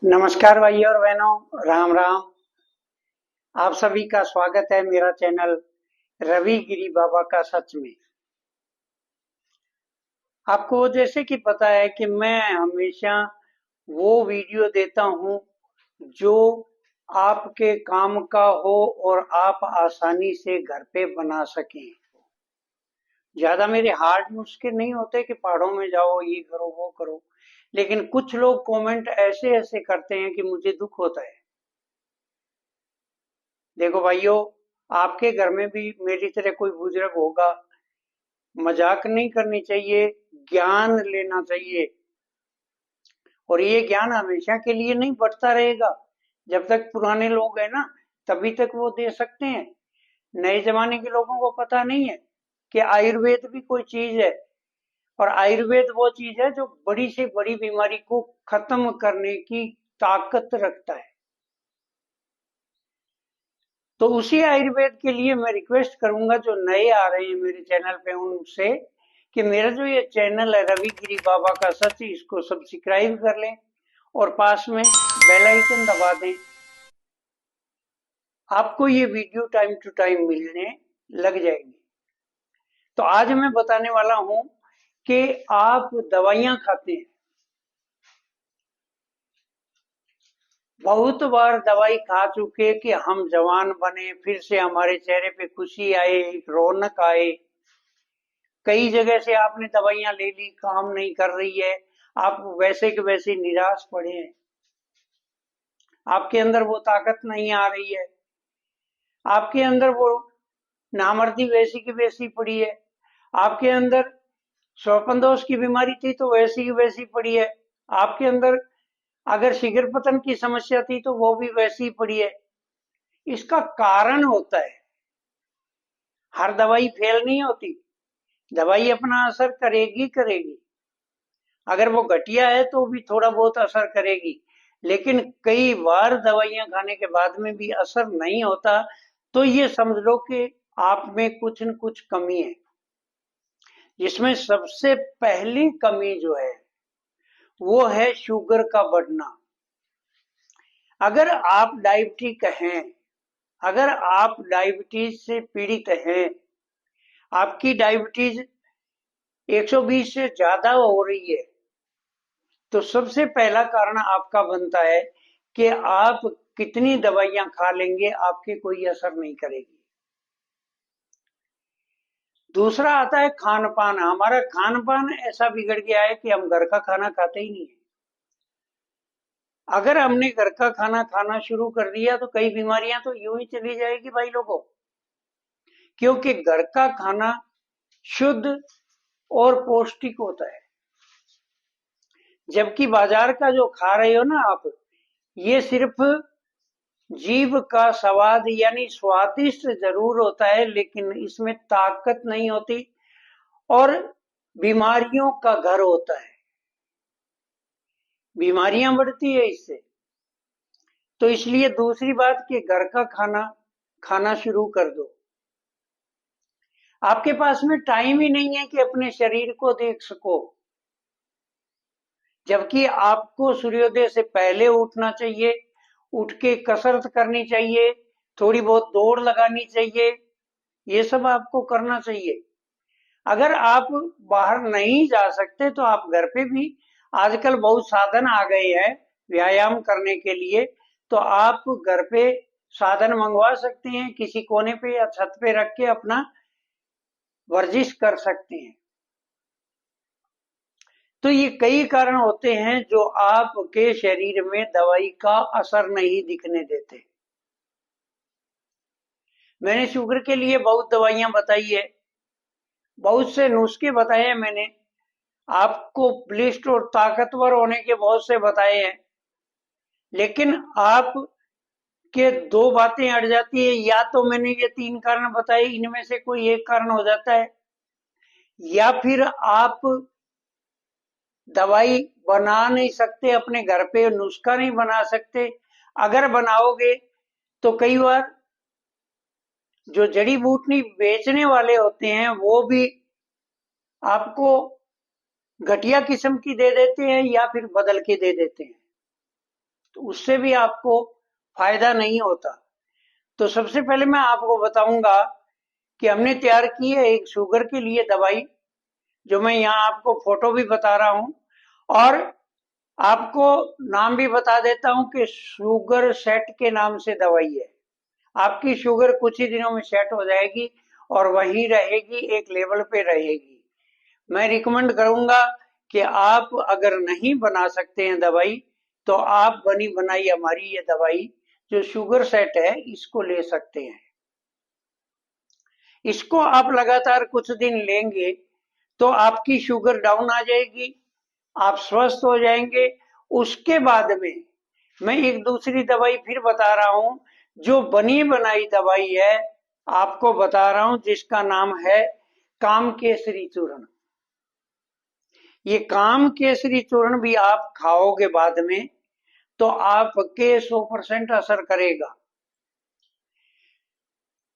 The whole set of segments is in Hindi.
नमस्कार भाई और बहनों, राम राम। आप सभी का स्वागत है मेरा चैनल रवि गिरी बाबा का सच में। आपको जैसे कि पता है कि मैं हमेशा वो वीडियो देता हूं जो आपके काम का हो और आप आसानी से घर पे बना सकें। ज्यादा मेरे हार्ड नुस्खे नहीं होते कि पहाड़ों में जाओ, ये करो वो करो, लेकिन कुछ लोग कमेंट ऐसे ऐसे करते हैं कि मुझे दुख होता है। देखो भाइयों, आपके घर में भी मेरी तरह कोई बुजुर्ग होगा, मजाक नहीं करनी चाहिए, ज्ञान लेना चाहिए। और ये ज्ञान हमेशा के लिए नहीं बढ़ता रहेगा। जब तक पुराने लोग हैं ना, तभी तक वो दे सकते हैं। नए जमाने के लोगों को पता नहीं है कि आयुर्वेद भी कोई चीज है, और आयुर्वेद वो चीज है जो बड़ी से बड़ी बीमारी को खत्म करने की ताकत रखता है। तो उसी आयुर्वेद के लिए मैं रिक्वेस्ट करूंगा जो नए आ रहे हैं मेरे चैनल पे उनसे कि मेरा जो ये चैनल है रवि गिरी बाबा का सच, इसको सब्सक्राइब कर लें और पास में बेल आइकन दबा दें। आपको ये वीडियो टाइम टू टाइम मिलने लग जाएगी। तो आज मैं बताने वाला हूं कि आप दवाइयां खाते हैं, बहुत बार दवाई खा चुके कि हम जवान बने, फिर से हमारे चेहरे पे खुशी आए, एक रौनक आए। कई जगह से आपने दवाइयां ले ली, काम नहीं कर रही है, आप वैसे के वैसे निराश पड़े हैं, आपके अंदर वो ताकत नहीं आ रही है, आपके अंदर वो नामर्दी वैसी की वैसी पड़ी है, आपके अंदर स्वपन दोष की बीमारी थी तो वैसी की वैसी पड़ी है, आपके अंदर अगर शिगर पतन की समस्या थी तो वो भी वैसी पड़ी है। इसका कारण होता है, हर दवाई फेल नहीं होती, दवाई अपना असर करेगी करेगी। अगर वो घटिया है तो भी थोड़ा बहुत असर करेगी, लेकिन कई बार दवाइयां खाने के बाद में भी असर नहीं होता, तो ये समझ लो कि आप में कुछ न कुछ कमी है। जिसमें सबसे पहली कमी जो है वो है शुगर का बढ़ना। अगर आप डायबिटिक हैं, अगर आप डायबिटीज से पीड़ित हैं, आपकी डायबिटीज 120 से ज्यादा हो रही है, तो सबसे पहला कारण आपका बनता है कि आप कितनी दवाइयां खा लेंगे, आपके कोई असर नहीं करेगी। दूसरा आता है खान पान। हमारा खान पान ऐसा बिगड़ गया है कि हम घर का खाना खाते ही नहीं है। अगर हमने घर का खाना खाना शुरू कर दिया तो कई बीमारियां तो यूं ही चली जाएगी भाई लोगों, क्योंकि घर का खाना शुद्ध और पौष्टिक होता है। जबकि बाजार का जो खा रहे हो ना आप, ये सिर्फ जीभ का स्वाद यानी स्वादिष्ट जरूर होता है, लेकिन इसमें ताकत नहीं होती और बीमारियों का घर होता है, बीमारियां बढ़ती है इससे। तो इसलिए दूसरी बात कि घर का खाना खाना शुरू कर दो। आपके पास में टाइम ही नहीं है कि अपने शरीर को देख सको, जबकि आपको सूर्योदय से पहले उठना चाहिए, उठ के कसरत करनी चाहिए, थोड़ी बहुत दौड़ लगानी चाहिए, ये सब आपको करना चाहिए। अगर आप बाहर नहीं जा सकते तो आप घर पे भी, आजकल बहुत साधन आ गए हैं व्यायाम करने के लिए, तो आप घर पे साधन मंगवा सकते हैं, किसी कोने पे या छत पे रख के अपना वर्जिश कर सकते हैं। तो ये कई कारण होते हैं जो आपके शरीर में दवाई का असर नहीं दिखने देते। मैंने शुगर के लिए बहुत दवाइयां बताई है, बहुत से नुस्खे बताए हैं मैंने आपको, बलिष्ठ और ताकतवर होने के बहुत से बताए हैं, लेकिन आप के दो बातें अड़ जाती है। या तो मैंने ये तीन कारण बताए, इनमें से कोई एक कारण हो जाता है, या फिर आप दवाई बना नहीं सकते, अपने घर पे नुस्खा नहीं बना सकते। अगर बनाओगे तो कई बार जो जड़ी बूटी बेचने वाले होते हैं वो भी आपको घटिया किस्म की दे देते हैं या फिर बदल के दे देते हैं। तो उससे भी आपको फायदा नहीं होता। तो सबसे पहले मैं आपको बताऊंगा कि हमने तैयार की है एक शुगर के लिए दवाई, जो मैं यहाँ आपको फोटो भी बता रहा हूँ और आपको नाम भी बता देता हूँ कि शुगर सेट के नाम से दवाई है। आपकी शुगर कुछ ही दिनों में सेट हो जाएगी और वहीं रहेगी, एक लेवल पे रहेगी। मैं रिकमेंड करूंगा कि आप अगर नहीं बना सकते हैं दवाई, तो आप बनी बनाई हमारी ये दवाई जो शुगर सेट है इसको ले सकते हैं। इसको आप लगातार कुछ दिन लेंगे तो आपकी शुगर डाउन आ जाएगी, आप स्वस्थ हो जाएंगे। उसके बाद में मैं एक दूसरी दवाई फिर बता रहा हूं, जो बनी बनाई दवाई है आपको बता रहा हूं, जिसका नाम है काम केसरी चूर्ण। ये काम केसरी चूर्ण भी आप खाओगे बाद में तो आपके 100% असर करेगा।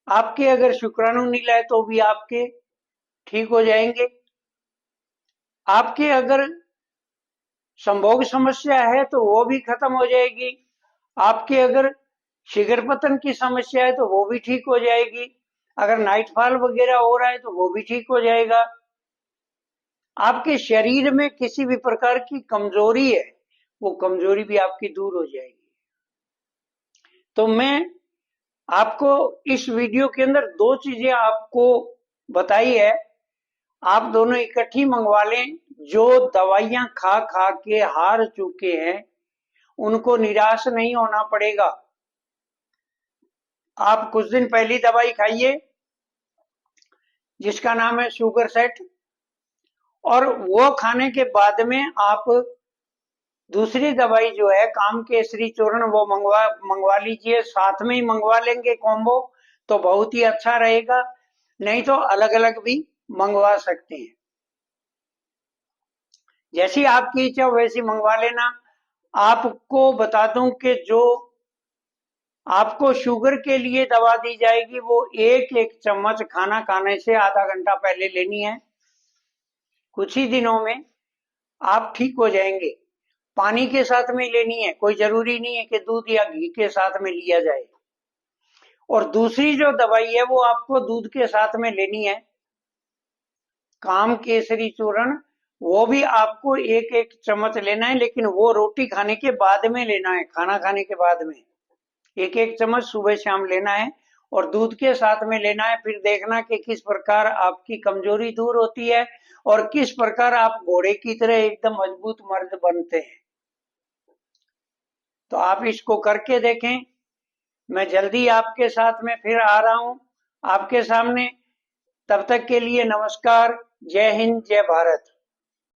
आपके अगर शुक्राणु नील है तो भी आपके ठीक हो जाएंगे। आपके अगर संभोग समस्या है तो वो भी खत्म हो जाएगी। आपके अगर शीघ्र पतन की समस्या है तो वो भी ठीक हो जाएगी। अगर नाइटफॉल वगैरह हो रहा है तो वो भी ठीक हो जाएगा। आपके शरीर में किसी भी प्रकार की कमजोरी है, वो कमजोरी भी आपकी दूर हो जाएगी। तो मैं आपको इस वीडियो के अंदर दो चीजें आपको बताई है, आप दोनों इकट्ठी मंगवा लें। जो दवाइयां खा खा के हार चुके हैं उनको निराश नहीं होना पड़ेगा। आप कुछ दिन पहली दवाई खाइए जिसका नाम है शुगर सेट, और वो खाने के बाद में आप दूसरी दवाई जो है काम केसरी चूर्ण वो मंगवा लीजिए। साथ में ही मंगवा लेंगे कॉम्बो तो बहुत ही अच्छा रहेगा, नहीं तो अलग अलग भी मंगवा सकते हैं। जैसी आपकी इच्छा वैसी मंगवा लेना। आपको बता दूं कि जो आपको शुगर के लिए दवा दी जाएगी वो एक एक चम्मच खाना खाने से आधा घंटा पहले लेनी है। कुछ ही दिनों में आप ठीक हो जाएंगे। पानी के साथ में लेनी है, कोई जरूरी नहीं है कि दूध या घी के साथ में लिया जाए। और दूसरी जो दवाई है वो आपको दूध के साथ में लेनी है, काम केसरी चूर्ण। वो भी आपको एक एक चम्मच लेना है, लेकिन वो रोटी खाने के बाद में लेना है, खाना खाने के बाद में एक एक चम्मच सुबह शाम लेना है और दूध के साथ में लेना है। फिर देखना कि किस प्रकार आपकी कमजोरी दूर होती है और किस प्रकार आप घोड़े की तरह एकदम मजबूत मर्द बनते हैं। तो आप इसको करके देखें। मैं जल्दी आपके साथ में फिर आ रहा हूं आपके सामने। तब तक के लिए नमस्कार, जय हिंद, जय भारत।